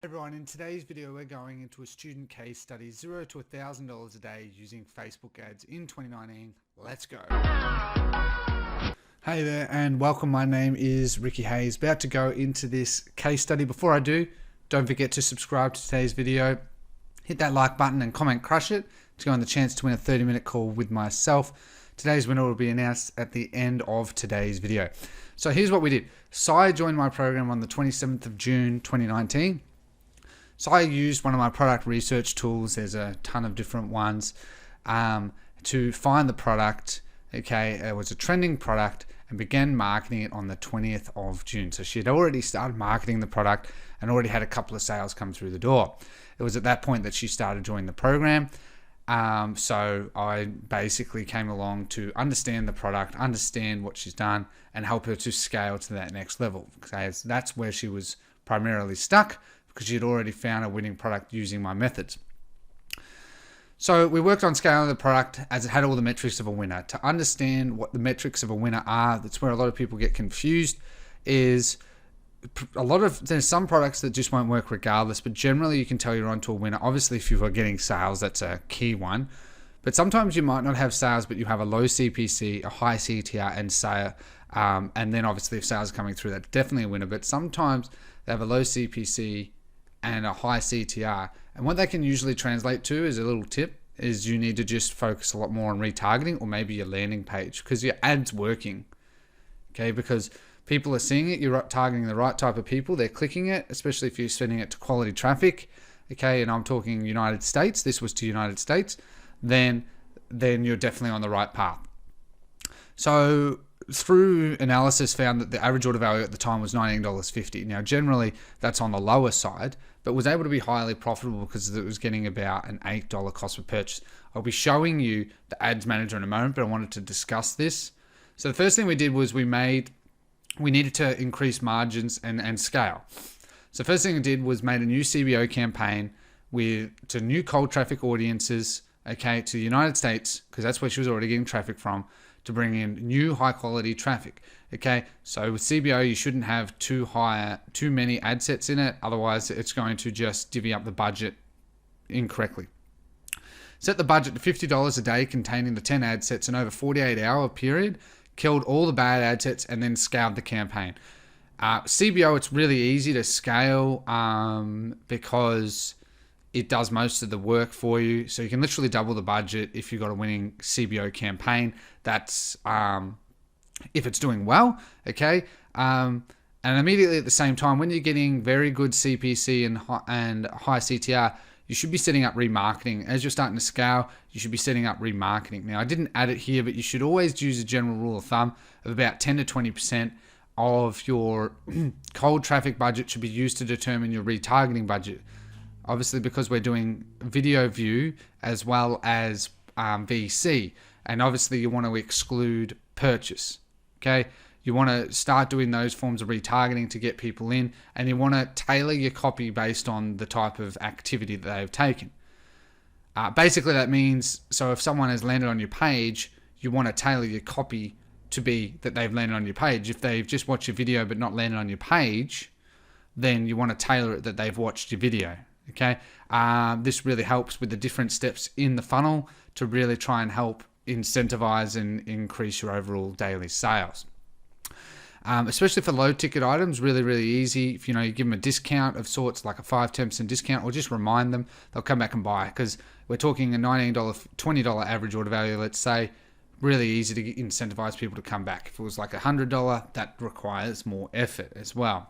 Everyone, in today's video we're going into a student case study, $0 to $1,000 a day using Facebook ads in 2019. Let's go. Hey there and welcome. My name is Ricky Hayes. About to go into this case study. Before I do, don't forget to subscribe to today's video, hit that like button and comment crush it to go on the chance to win a 30-minute call with myself. Today's winner will be announced at the end of today's video. So here's what we did. Sai joined my program on the 27th of June 2019. So I used one of my product research tools, there's a ton of different ones, to find the product. Okay, it was a trending product and began marketing it on the 20th of June. So she had already started marketing the product and already had a couple of sales come through the door. It was at that point that she started joining the program. So I basically came along to understand the product, understand what she's done, and help her to scale to that next level. Because that's where she was primarily stuck, because she had already found a winning product using my methods. So we worked on scaling the product as it had all the metrics of a winner. To understand what the metrics of a winner are, that's where a lot of people get confused, is there's some products that just won't work regardless, but generally you can tell you're onto a winner. Obviously, if you are getting sales, that's a key one. But sometimes you might not have sales, but you have a low CPC, a high CTR, and sale. And then obviously if sales are coming through, that's definitely a winner. But sometimes they have a low CPC and a high CTR. And what that can usually translate to, is a little tip, is you need to just focus a lot more on retargeting or maybe your landing page, because your ad's working. Okay, because people are seeing it, you're targeting the right type of people, they're clicking it, especially if you're sending it to quality traffic. Okay, and I'm talking United States, this was to United States, then you're definitely on the right path. So through analysis found that the average order value at the time was $19.50. Now generally that's on the lower side, but was able to be highly profitable because it was getting about an $8 cost per purchase. I'll be showing you the ads manager in a moment, but I wanted to discuss this. So the first thing we did was we needed to increase margins and scale. So first thing I did was made a new CBO campaign to new cold traffic audiences, okay, to the United States, because that's where she was already getting traffic from, to bring in new high quality traffic. Okay, so with CBO you shouldn't have too many ad sets in it, otherwise it's going to just divvy up the budget incorrectly. Set the budget to $50 a day containing the 10 ad sets in over 48-hour period, killed all the bad ad sets, and then scaled the campaign. CBO, it's really easy to scale because it does most of the work for you. So you can literally double the budget if you've got a winning CBO campaign. That's if it's doing well, okay? And immediately at the same time, when you're getting very good CPC and high CTR, you should be setting up remarketing. As you're starting to scale, you should be setting up remarketing. Now, I didn't add it here, but you should always use a general rule of thumb of about 10 to 20% of your cold traffic budget should be used to determine your retargeting budget. Obviously, because we're doing video view as well as VC, and obviously you want to exclude purchase. Okay, you want to start doing those forms of retargeting to get people in, and you want to tailor your copy based on the type of activity that they've taken. Basically, that means, so if someone has landed on your page, you want to tailor your copy to be that they've landed on your page. If they've just watched your video but not landed on your page, then you want to tailor it that they've watched your video. Okay, this really helps with the different steps in the funnel to really try and help incentivize and increase your overall daily sales. Especially for low ticket items, really easy. If you give them a discount of sorts, like a 5-10% discount, or just remind them, they'll come back and buy, because we're talking a $19, $20 average order value, let's say. Really easy to incentivize people to come back. If it was like $100, that requires more effort as well.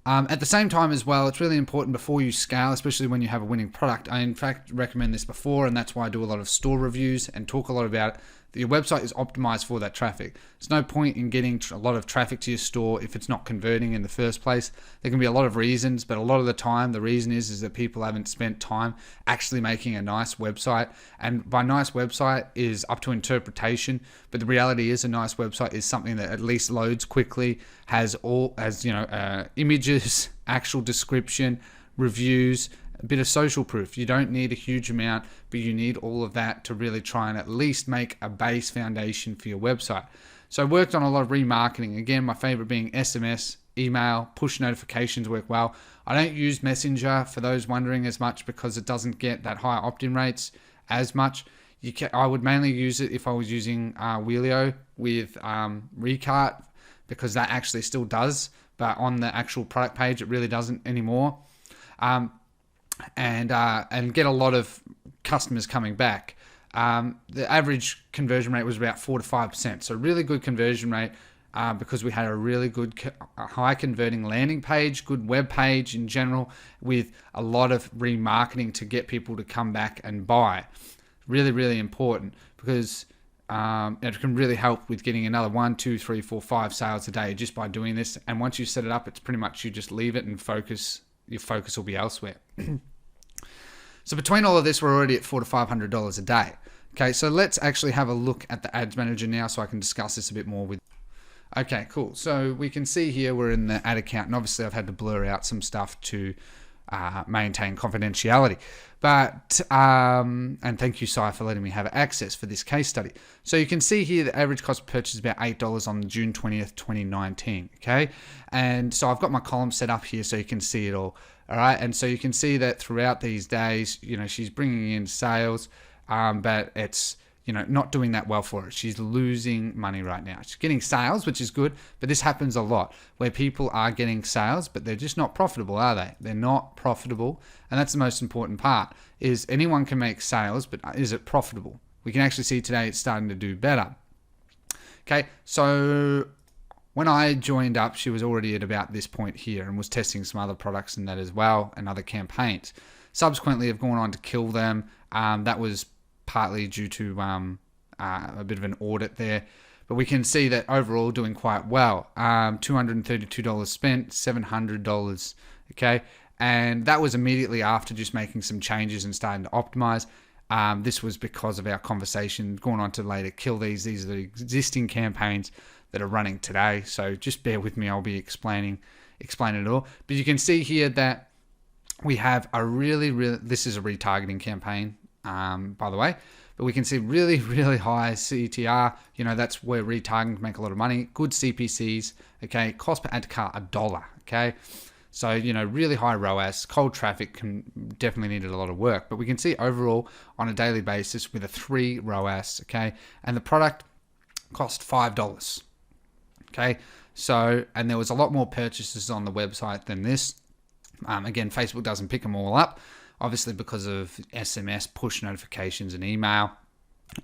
At the same time as well, it's really important before you scale, especially when you have a winning product. I in fact recommend this before, and that's why I do a lot of store reviews and talk a lot about it, that your website is optimized for that traffic. There's no point in getting a lot of traffic to your store if it's not converting in the first place. There can be a lot of reasons, but a lot of the time the reason is that people haven't spent time actually making a nice website. And by nice website is up to interpretation, but the reality is a nice website is something that at least loads quickly, has images, actual description, reviews, a bit of social proof. You don't need a huge amount, but you need all of that to really try and at least make a base foundation for your website. So I worked on a lot of remarketing. Again, my favorite being SMS, email, push notifications work well. I don't use Messenger for those wondering as much because it doesn't get that high opt-in rates as much. I would mainly use it if I was using Wheelio with Recart, because that actually still does, but on the actual product page it really doesn't anymore. And get a lot of customers coming back. The average conversion rate was about 4 to 5%, so really good conversion rate because we had a really good high converting landing page, good web page in general, with a lot of remarketing to get people to come back and buy. Really, really important, because it can really help with getting another 1, 2, 3, 4, 5 sales a day just by doing this. And once you set it up, it's pretty much you just leave it and focus. Your focus will be elsewhere. So between all of this, we're already at $400 to $500 a day. Okay, so let's actually have a look at the ads manager now so I can discuss this a bit more with. Okay, cool. So we can see here we're in the ad account, and obviously I've had to blur out some stuff to maintain confidentiality. But, and thank you, Si, for letting me have access for this case study. So you can see here the average cost of purchase is about $8 on June 20th, 2019. Okay. And so I've got my column set up here so you can see it all. All right. And so you can see that throughout these days, she's bringing in sales, but it's, not doing that well for her. She's losing money right now. She's getting sales, which is good, but this happens a lot where people are getting sales, but they're just not profitable, are they? They're not profitable. And that's the most important part, is anyone can make sales, but is it profitable? We can actually see today it's starting to do better. Okay, so when I joined up, she was already at about this point here and was testing some other products and that as well, and other campaigns. Subsequently, have gone on to kill them. That was partly due to a bit of an audit there, but we can see that overall doing quite well. $232 spent, $700, okay, and that was immediately after just making some changes and starting to optimize. This was because of our conversation going on to later kill these. These are the existing campaigns that are running today, so just bear with me. I'll be explaining it all. But you can see here that we have a really, this is a retargeting campaign, by the way, but we can see really, really high CTR. That's where retargeting can make a lot of money. Good CPCs, okay. Cost per ad to cart $1, okay. So, really high ROAS. Cold traffic can definitely needed a lot of work, but we can see overall on a daily basis with a 3 ROAS, okay. And the product cost $5, okay. So, and there was a lot more purchases on the website than this. Again, Facebook doesn't pick them all up. Obviously, because of SMS push notifications and email,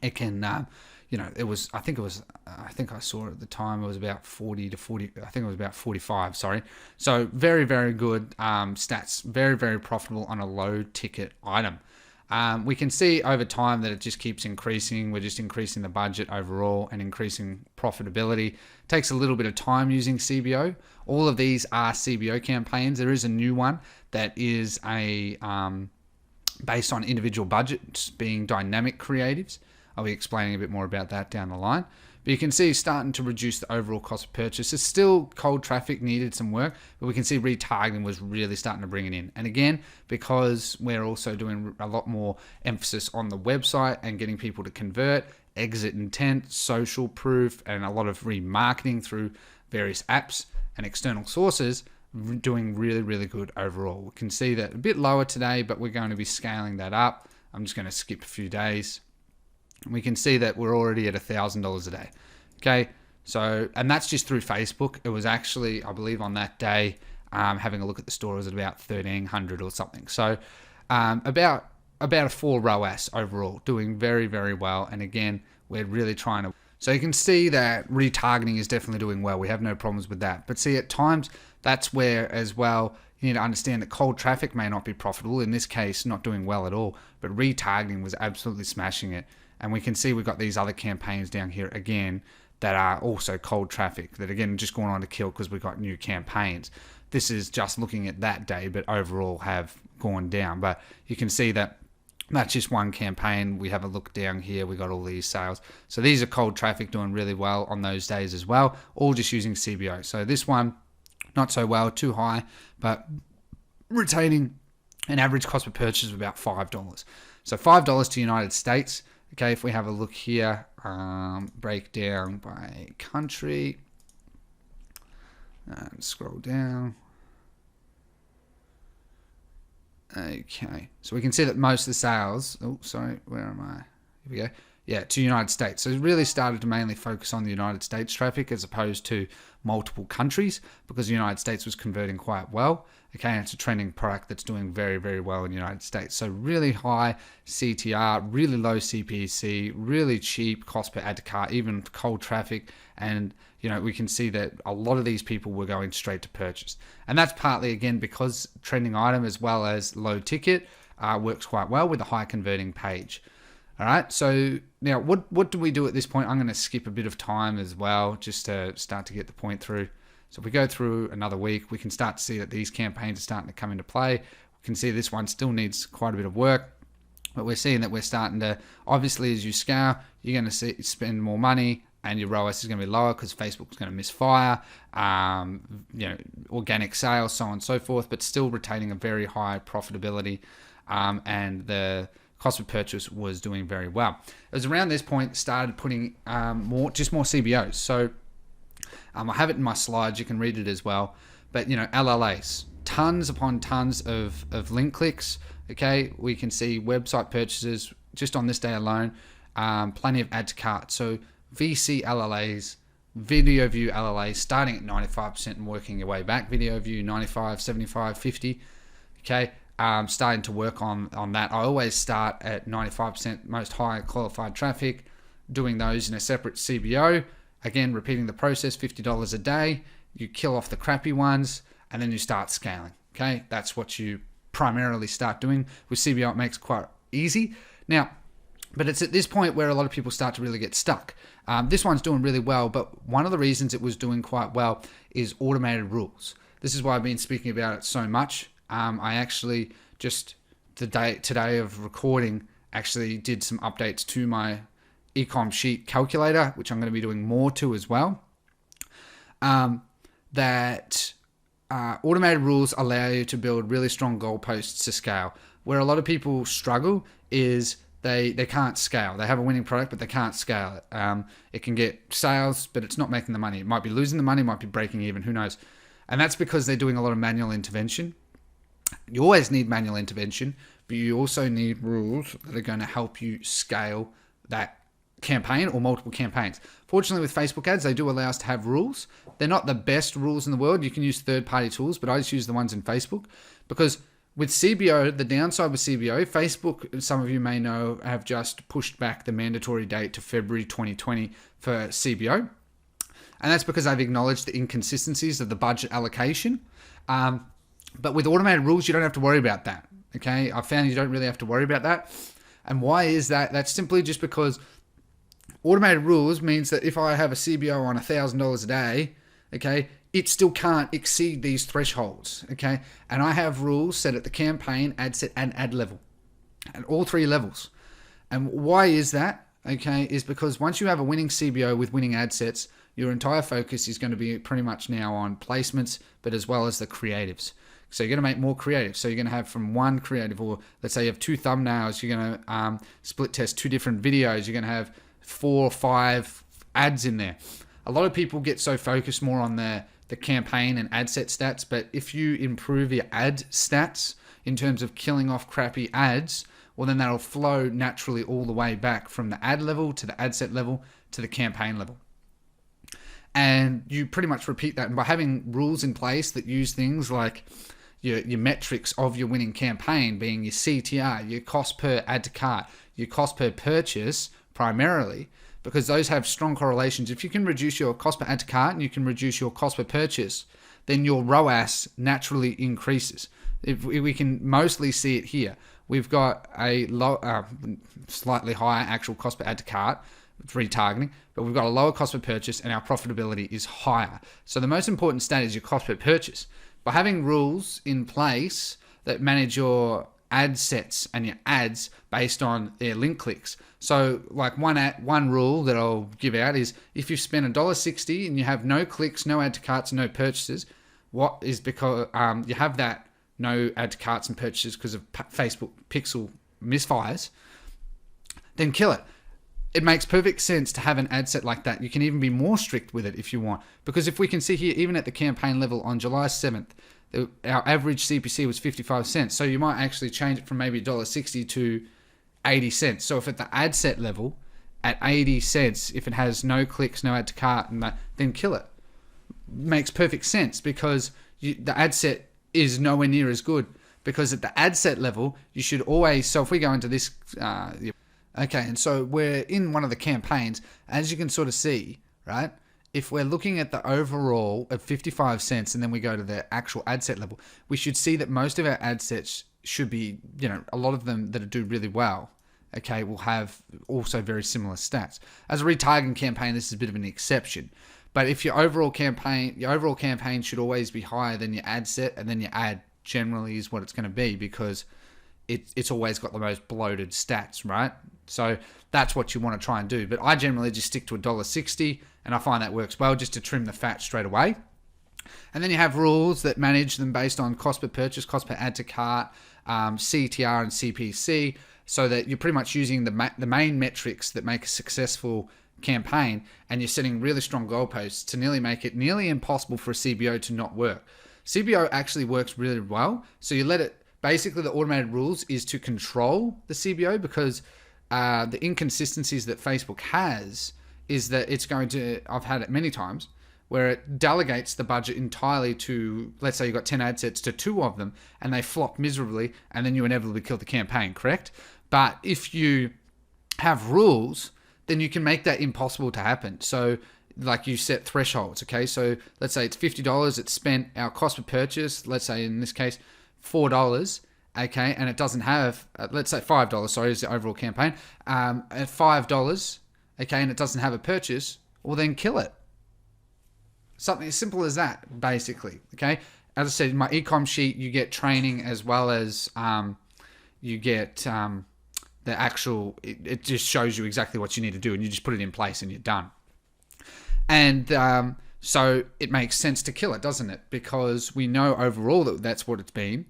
it can, it was, I think I saw it at the time, it was about 40 to 40, I think it was about 45, sorry. So very, very good stats, very, very profitable on a low ticket item. We can see over time that it just keeps increasing. We're just increasing the budget overall and increasing profitability. It takes a little bit of time using CBO. All of these are CBO campaigns. There is a new one that is based on individual budgets, being dynamic creatives. I'll be explaining a bit more about that down the line. But you can see starting to reduce the overall cost of purchase. It's still cold traffic, needed some work, but we can see retargeting was really starting to bring it in. And again, because we're also doing a lot more emphasis on the website and getting people to convert, exit intent, social proof, and a lot of remarketing through various apps and external sources, doing really, really good overall. We can see that a bit lower today, but we're going to be scaling that up. I'm just going to skip a few days. We can see that we're already at $1,000 a day. Okay, so, and that's just through Facebook. It was actually, I believe on that day, having a look at the store, it was at about 1,300 or something. So about a 4 ROAS overall, doing very, very well. And again, we're really trying to, so you can see that retargeting is definitely doing well. We have no problems with that. But see, at times, that's where as well, you need to understand that cold traffic may not be profitable. In this case, not doing well at all. But retargeting was absolutely smashing it. And we can see we've got these other campaigns down here again that are also cold traffic that again just going on to kill because we've got new campaigns. This is just looking at that day, but overall have gone down. But you can see that that's just one campaign. We have a look down here. We got all these sales. So these are cold traffic doing really well on those days as well, all just using CBO. So this one, not so well, too high, but retaining an average cost per purchase of about $5. So $5 to United States. Okay, if we have a look here, break down by country, and scroll down. Okay, so we can see that most of the sales, where am I? Here we go. Yeah, to United States. So it really started to mainly focus on the United States traffic as opposed to multiple countries, because the United States was converting quite well. Okay, and it's a trending product that's doing very, very well in the United States. So really high CTR, really low CPC, really cheap cost per add to cart, even cold traffic. And, we can see that a lot of these people were going straight to purchase. And that's partly, again, because trending item as well as low ticket works quite well with a high converting page. All right, so now what do we do at this point? I'm going to skip a bit of time as well, just to start to get the point through. So if we go through another week, we can start to see that these campaigns are starting to come into play. We can see this one still needs quite a bit of work, but we're seeing that we're starting to, obviously as you scale, you're going to spend more money and your ROAS is going to be lower because Facebook's going to misfire, organic sales, so on and so forth, but still retaining a very high profitability, and the cost of purchase was doing very well. It was around this point started putting more CBOs. So I have it in my slides. You can read it as well. But LLAs, tons upon tons of link clicks. Okay, we can see website purchases just on this day alone. Plenty of add to cart. So VC LLAs, video view LLAs, starting at 95% and working your way back. Video view 95, 75, 50. Okay. Starting to work on that. I always start at 95% most high qualified traffic, doing those in a separate CBO. Again, repeating the process, $50 a day. You kill off the crappy ones, and then you start scaling. Okay, that's what you primarily start doing. With CBO, it makes it quite easy. Now, but it's at this point where a lot of people start to really get stuck. This one's doing really well, but one of the reasons it was doing quite well is automated rules. This is why I've been speaking about it so much. I actually just today of recording actually did some updates to my ecom sheet calculator, which I'm going to be doing more to as well. Automated rules allow you to build really strong goalposts to scale. Where a lot of people struggle is they can't scale. They have a winning product, but they can't scale it. It can get sales, but it's not making the money. It might be losing the money, might be breaking even, who knows. And that's because they're doing a lot of manual intervention. You always need manual intervention, but you also need rules that are going to help you scale that campaign or multiple campaigns. Fortunately, with Facebook ads, they do allow us to have rules. They're not the best rules in the world. You can use third-party tools, but I just use the ones in Facebook because with CBO, the downside with CBO, Facebook, some of you may know, have just pushed back the mandatory date to February 2020 for CBO. And that's because they've acknowledged the inconsistencies of the budget allocation. But with automated rules, you don't have to worry about that. Okay, I've found you don't really have to worry about that. And why is that? That's simply just because automated rules means that if I have a CBO on $1,000 a day, okay, it still can't exceed these thresholds. Okay, and I have rules set at the campaign, ad set, and ad level, at all three levels. And why is that? Okay, is because once you have a winning CBO with winning ad sets, your entire focus is going to be pretty much now on placements, but as well as the creatives. So you're going to make more creative. So you're going to have from one creative, or let's say you have two thumbnails, you're going to split test two different videos. You're going to have 4 or 5 ads in there. A lot of people get so focused more on the campaign and ad set stats, but if you improve your ad stats in terms of killing off crappy ads, well then that'll flow naturally all the way back from the ad level to the ad set level to the campaign level. And you pretty much repeat that. And by having rules in place that use things like your metrics of your winning campaign being your CTR, your cost per add to cart, your cost per purchase primarily, because those have strong correlations. If you can reduce your cost per add to cart and you can reduce your cost per purchase, then your ROAS naturally increases. If we can mostly see it here. We've got a low, slightly higher actual cost per add to cart, retargeting, but we've got a lower cost per purchase and our profitability is higher. So the most important stat is your cost per purchase. By having rules in place that manage your ad sets and your ads based on their link clicks. So like one rule that I'll give out is if you spend $1.60 and you have no clicks, no add to carts, no purchases, what is because you have that no add to carts and purchases because of Facebook pixel misfires, then kill it. It makes perfect sense to have an ad set like that. You can even be more strict with it if you want. Because if we can see here, even at the campaign level on July 7th, our average CPC was 55 cents. So you might actually change it from maybe $1.60 to 80 cents. So if at the ad set level, at 80 cents, if it has no clicks, no add to cart, and that, then kill it. Makes perfect sense, because the ad set is nowhere near as good, because at the ad set level, you should always, so if we go into this, okay, and so we're in one of the campaigns, as you can sort of see, right? If we're looking at the overall at 55 cents and then we go to the actual ad set level, we should see that most of our ad sets should be, a lot of them that do really well, okay, will have also very similar stats. As a retargeting campaign, this is a bit of an exception. But if your overall campaign should always be higher than your ad set, and then your ad generally is what it's going to be, because it's always got the most bloated stats, right? So that's what you want to try and do. But I generally just stick to $1.60, and I find that works well, just to trim the fat straight away. And then you have rules that manage them based on cost per purchase, cost per add to cart, CTR and CPC, so that you're pretty much using the main metrics that make a successful campaign, and you're setting really strong goalposts to make it nearly impossible for a CBO to not work. CBO actually works really well, so you let it, basically the automated rules is to control the CBO, because the inconsistencies that Facebook has is that it's going to, I've had it many times, where it delegates the budget entirely to, let's say you've got 10 ad sets, to 2 of them, and they flop miserably, and then you inevitably kill the campaign, correct? But if you have rules, then you can make that impossible to happen. So like you set thresholds, okay? So let's say it's $50, it's spent, our cost per purchase, let's say in this case, $4, okay? And it doesn't have, let's say $5, sorry, is the overall campaign. At $5, okay, and it doesn't have a purchase, well then kill it. Something as simple as that, basically, okay? As I said, in my ecom sheet, you get training as well as you get the actual, it just shows you exactly what you need to do, and you just put it in place and you're done. And so it makes sense to kill it, doesn't it? Because we know overall that that's what it's been.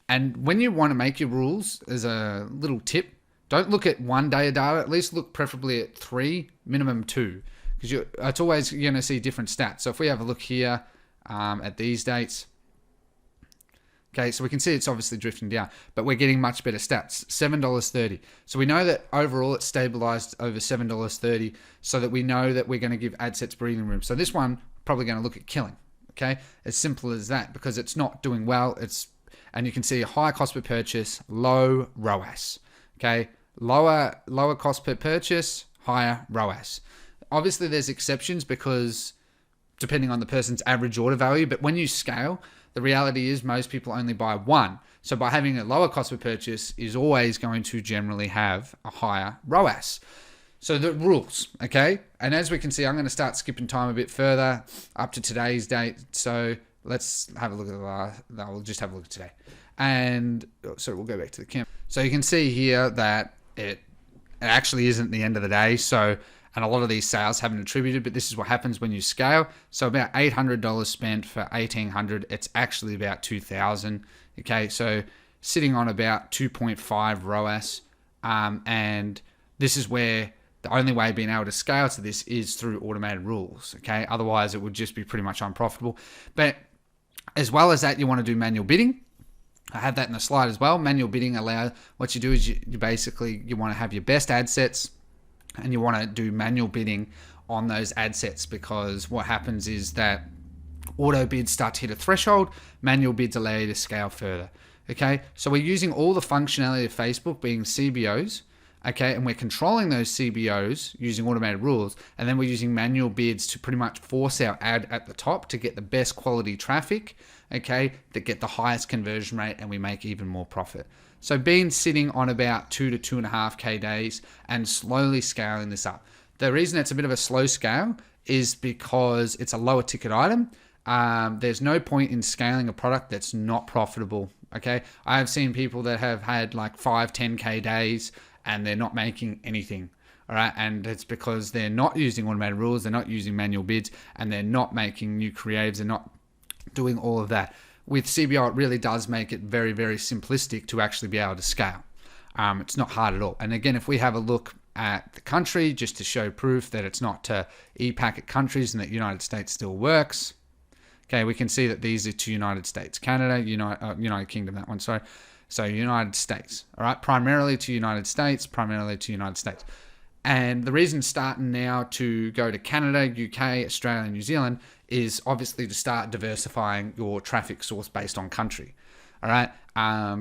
And when you want to make your rules, as a little tip, don't look at 1 day of data, at least look preferably at 3, minimum 2. Because it's always, you're going to see different stats. So if we have a look here at these dates, okay, so we can see it's obviously drifting down, but we're getting much better stats, $7.30. So we know that overall it's stabilized over $7.30, so that we know that we're going to give ad sets breathing room. So this one, probably going to look at killing, okay? As simple as that, because it's not doing well. And you can see a high cost per purchase, low ROAS, okay? Lower cost per purchase, higher ROAS. Obviously there's exceptions, because depending on the person's average order value, but when you scale, the reality is most people only buy one. So by having a lower cost per purchase is always going to generally have a higher ROAS. So the rules, okay? And as we can see, I'm going to start skipping time a bit further up to today's date. So let's have a look at we'll just have a look at today. And so we'll go back to the camp. So you can see here that it actually isn't the end of the day. So, and a lot of these sales haven't attributed, but this is what happens when you scale. So about $800 spent for $1,800. It's actually about $2,000. Okay, so sitting on about 2.5 ROAS. And this is where the only way of being able to scale to this is through automated rules. Okay, otherwise it would just be pretty much unprofitable. But as well as that, you want to do manual bidding. I have that in the slide as well. Manual bidding what you do is you basically, you want to have your best ad sets, and you want to do manual bidding on those ad sets, because what happens is that auto bids start to hit a threshold, manual bids allow you to scale further. Okay, so we're using all the functionality of Facebook, being CBOs, okay, and we're controlling those CBOs using automated rules, and then we're using manual bids to pretty much force our ad at the top to get the best quality traffic, okay, that get the highest conversion rate, and we make even more profit. So being sitting on about 2 to 2.5K days and slowly scaling this up. The reason it's a bit of a slow scale is because it's a lower ticket item. There's no point in scaling a product that's not profitable. Okay, I have seen people that have had like 5, 10K days and they're not making anything. All right, and it's because they're not using automated rules, they're not using manual bids, and they're not making new creatives, they're not doing all of that. With CBO, it really does make it very, very simplistic to actually be able to scale. It's not hard at all. And again, if we have a look at the country, just to show proof that it's not to e-packet countries and that United States still works. Okay, we can see that these are to United States, Canada, United Kingdom, that one, sorry. So United States, all right, primarily to United States. And the reason starting now to go to Canada, UK, Australia, and New Zealand is obviously to start diversifying your traffic source based on country, all right?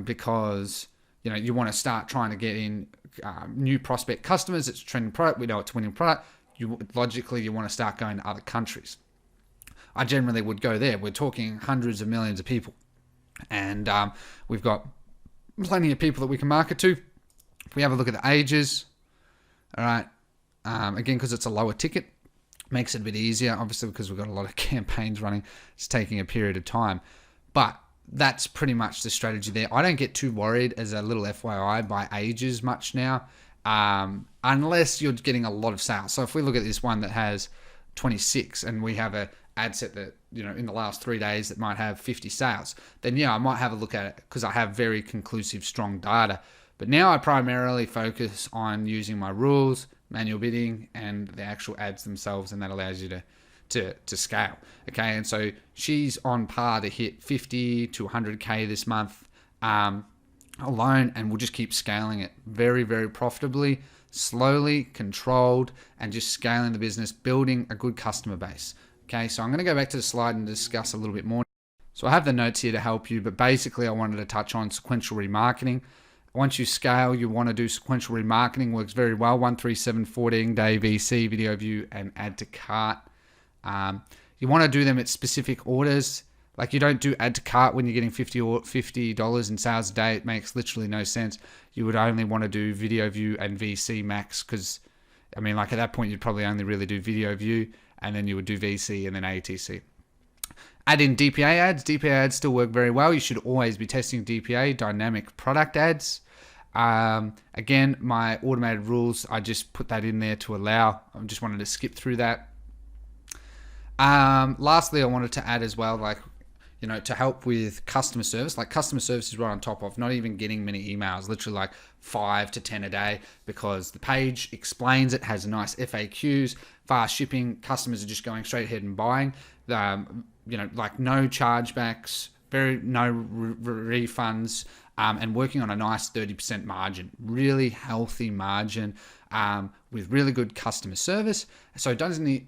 Because you want to start trying to get in new prospect customers. It's a trending product. We know it's a winning product. Logically, you want to start going to other countries. I generally would go there. We're talking hundreds of millions of people, and we've got plenty of people that we can market to. If we have a look at the ages, all right, again, because it's a lower ticket, makes it a bit easier, obviously, because we've got a lot of campaigns running. It's taking a period of time, but that's pretty much the strategy there. I don't get too worried, as a little FYI, by ages much now, unless you're getting a lot of sales. So if we look at this one that has 26 and we have a ad set that, in the last 3 days that might have 50 sales, then I might have a look at it because I have very conclusive, strong data. But now I primarily focus on using my rules, manual bidding, and the actual ads themselves, and that allows you to scale. Okay, and so she's on par to hit 50 to 100K this month alone, and we'll just keep scaling it very, very profitably, slowly, controlled, and just scaling the business, building a good customer base. Okay, so I'm going to go back to the slide and discuss a little bit more. So I have the notes here to help you, but basically I wanted to touch on sequential remarketing. Once you scale, you want to do sequential remarketing. Works very well. 1, 3, 7, 14 day VC, video view, and add to cart. You want to do them at specific orders. Like, you don't do add to cart when you're getting $50 in sales a day. It makes literally no sense. You would only want to do video view and VC max, because at that point you'd probably only really do video view, and then you would do VC and then ATC. Add in DPA ads. DPA ads still work very well. You should always be testing DPA, dynamic product ads. Again, my automated rules, I just put that in there to allow. I just wanted to skip through that. Lastly, I wanted to add as well, to help with customer service. Like, customer service is right on top of not even getting many emails, literally like 5 to 10 a day, because the page explains it, has a nice FAQs, fast shipping. Customers are just going straight ahead and buying. Like no chargebacks, no refunds, and working on a nice 30% margin, really healthy margin, with really good customer service. So it doesn't need,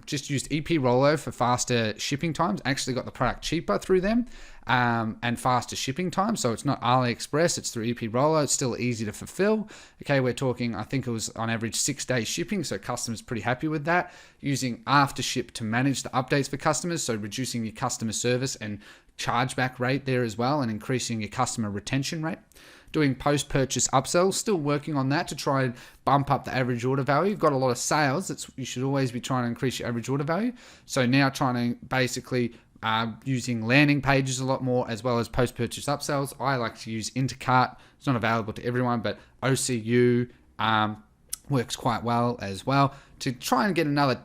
just used EP Rollo for faster shipping times. Actually got the product cheaper through them, and faster shipping times. So it's not AliExpress, it's through EP Rollo. It's still easy to fulfill. Okay, we're talking, I think it was on average 6-day shipping. So customers pretty happy with that. Using Aftership to manage the updates for customers. So reducing your customer service and chargeback rate there as well, and increasing your customer retention rate. Doing post-purchase upsells, still working on that to try and bump up the average order value. You've got a lot of sales. You should always be trying to increase your average order value. So now trying to basically using landing pages a lot more, as well as post-purchase upsells. I like to use Intercart. It's not available to everyone, but OCU works quite well as well, to try and get another,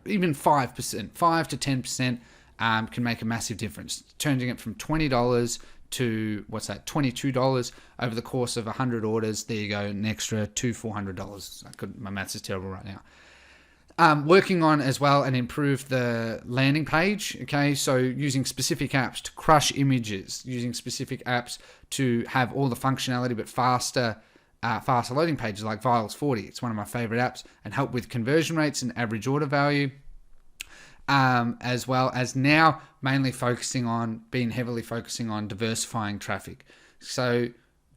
even 5%, 5 to 10% can make a massive difference. Turning it from $20 to $22 over the course of 100 orders. There you go, an extra $400. My maths is terrible right now. Working on as well and improve the landing page. Okay, so using specific apps to crush images, using specific apps to have all the functionality but faster loading pages, like Vials 40. It's one of my favorite apps, and help with conversion rates and average order value. As well as now mainly heavily focusing on diversifying traffic. So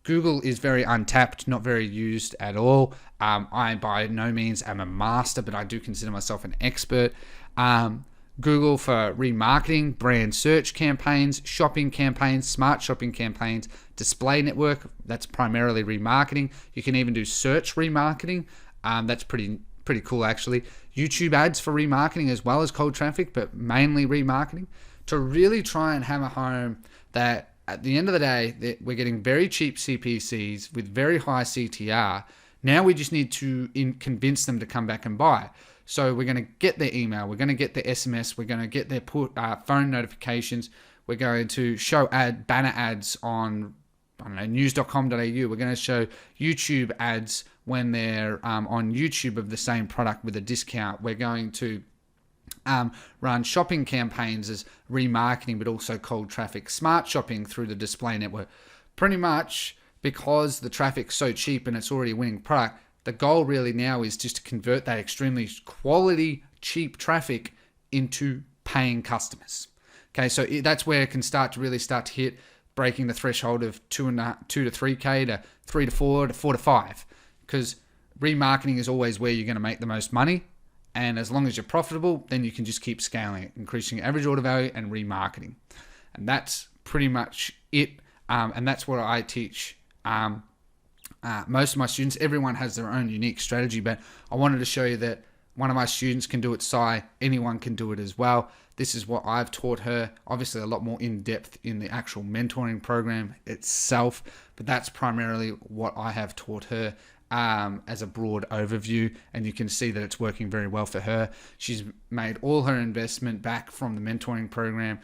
Google is very untapped, not very used at all. I by no means am a master, but I do consider myself an expert. Google for remarketing, brand search campaigns, shopping campaigns, smart shopping campaigns, display network, that's primarily remarketing. You can even do search remarketing. That's pretty cool, actually. YouTube ads for remarketing as well as cold traffic, but mainly remarketing, to really try and hammer home that at the end of the day, we're getting very cheap CPCs with very high CTR. Now we just need to convince them to come back and buy. So we're going to get their email, we're going to get their SMS, we're going to get their phone notifications, we're going to show banner ads on news.com.au. We're going to show YouTube ads when they're on YouTube of the same product with a discount. We're going to run shopping campaigns as remarketing, but also cold traffic, smart shopping through the display network. Pretty much because the traffic's so cheap and it's already a winning product, the goal really now is just to convert that extremely quality, cheap traffic into paying customers. Okay, so that's where it can start to hit breaking the threshold of 2 to 3K to 3 to 4 to 4 to 5. Because remarketing is always where you're going to make the most money. And as long as you're profitable, then you can just keep scaling it, increasing your average order value and remarketing. And pretty much it. And that's what I teach most of my students. Everyone has their own unique strategy, but I wanted to show you that one of my students can do it, Sai. Anyone can do it as well. This is what I've taught her. Obviously, a lot more in depth in the actual mentoring program itself, but that's primarily what I have taught her as a broad overview. And you can see that it's working very well for her. She's made all her investment back from the mentoring program.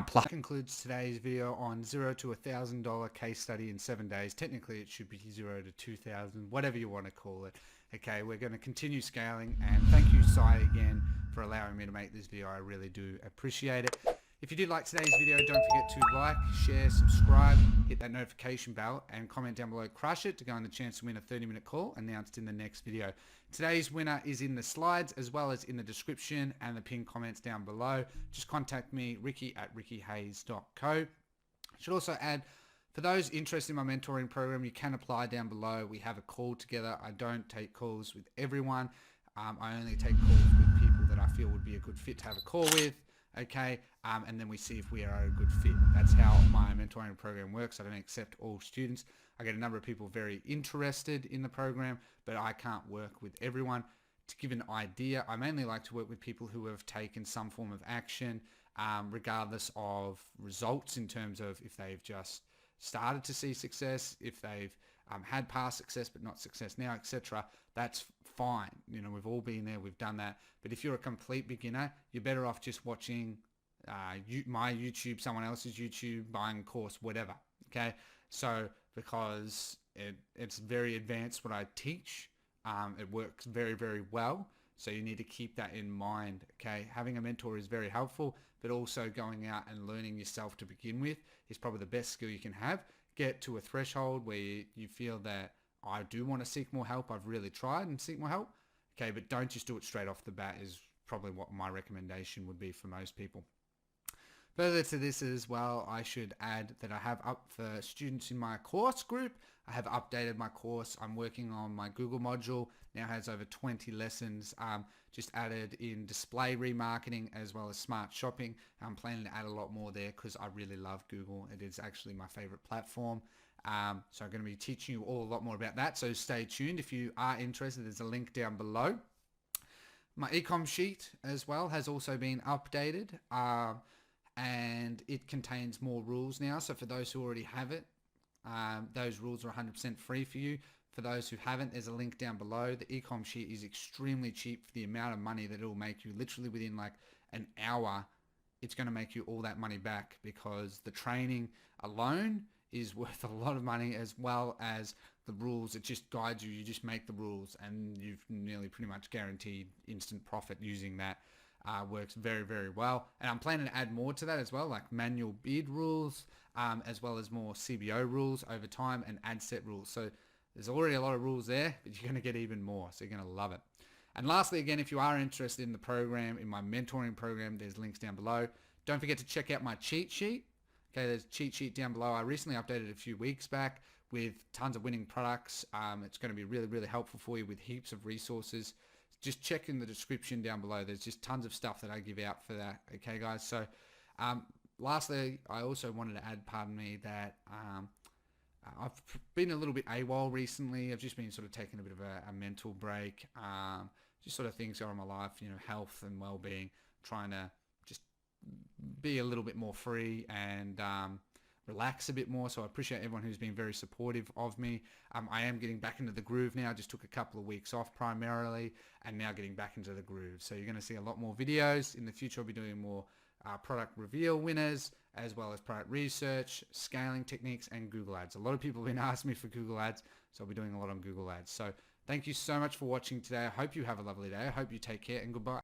Plus, concludes today's video on $0 to $1,000 case study in 7 days. Technically, it should be 0 to 2,000, whatever you want to call it. Okay, we're going to continue scaling, and thank you, Sai, again, for allowing me to make this video. I really do appreciate it. If you did like today's video, don't forget to like, share, subscribe, hit that notification bell, and comment down below, crush it, to go on the chance to win a 30-minute call announced in the next video. Today's winner is in the slides, as well as in the description and the pinned comments down below. Just contact me, ricky@rickyhayes.co. I should also add, for those interested in my mentoring program, you can apply down below. We have a call together. I don't take calls with everyone. I only take calls with people that I feel would be a good fit to have a call with. Okay, and then we see if we are a good fit. That's how my mentoring program works. I don't accept all students. I get a number of people very interested in the program, but I can't work with everyone. To give an idea, I mainly like to work with people who have taken some form of action, regardless of results, in terms of if they've just started to see success, if they've had past success but not success now, etc. That's fine. You know, we've all been there, we've done that. But if you're a complete beginner, you're better off just watching my YouTube, someone else's YouTube, buying a course, whatever. Okay, so because it's very advanced what I teach, it works very, very well. So you need to keep that in mind. Okay, having a mentor is very helpful, but also going out and learning yourself to begin with is probably the best skill you can have. Get to a threshold where you feel that I do want to seek more help. I've really tried and seek more help. Okay, but don't just do it straight off the bat is probably what my recommendation would be for most people. Further to this as well, I should add that I have up for students in my course group. I have updated my course. I'm working on my Google module. Now has over 20 lessons. Just added in display remarketing as well as smart shopping. I'm planning to add a lot more there because I really love Google. It is actually my favorite platform. So I'm going to be teaching you all a lot more about that. So stay tuned. If you are interested, there's a link down below. My ecom sheet as well has also been updated. And it contains more rules now. So for those who already have it, those rules are 100% free for you. For those who haven't, there's a link down below. The ecom sheet is extremely cheap for the amount of money that it will make you. Literally within like an hour, it's going to make you all that money back, because the training alone is worth a lot of money, as well as the rules. It just guides you. You just make the rules and you've nearly pretty much guaranteed instant profit using that. Works very, very well. And I'm planning to add more to that as well, like manual bid rules, as well as more CBO rules over time and ad set rules. So there's already a lot of rules there, but you're going to get even more. So you're going to love it. And lastly, again, if you are interested in the program, in my mentoring program, there's links down below. Don't forget to check out my cheat sheet. Okay, there's a cheat sheet down below. I recently updated it a few weeks back with tons of winning products. It's going to be really, really helpful for you with heaps of resources. Just check in the description down below. There's just tons of stuff that I give out for that. Okay, guys. So lastly, I also wanted to add, that I've been a little bit AWOL recently. I've just been sort of taking a bit of a mental break. Just sort of things going on in my life, you know, health and well-being, trying to just be a little bit more free and relax a bit more. So I appreciate everyone who's been very supportive of me. I am getting back into the groove now. I just took a couple of weeks off primarily, and now getting back into the groove. So you're going to see a lot more videos in the future. I'll be doing more product reveal winners, as well as product research, scaling techniques, and Google Ads. A lot of people have been asking me for Google Ads, so I'll be doing a lot on Google Ads. So thank you so much for watching today. I hope you have a lovely day. I hope you take care, and goodbye.